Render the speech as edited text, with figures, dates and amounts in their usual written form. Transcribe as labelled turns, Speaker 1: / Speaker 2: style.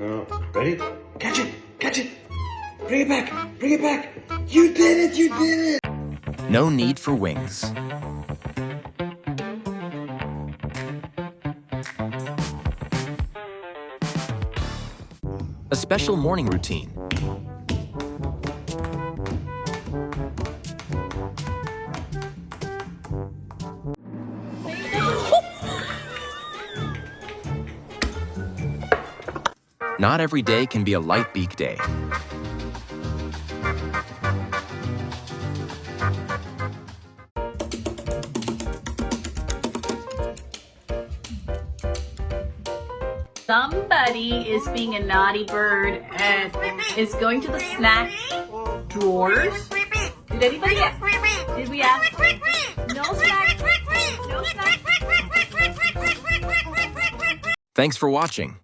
Speaker 1: Ready? Catch it! Catch it! Bring it back! Bring it back! You did it! You did it!
Speaker 2: No need for wings. A special morning routine. Not every day can be a light beak day.
Speaker 3: Somebody is being a naughty bird and is going to the snack drawers. Did anybody ask? Did we ask? No snack. No snack.
Speaker 2: Thanks for watching.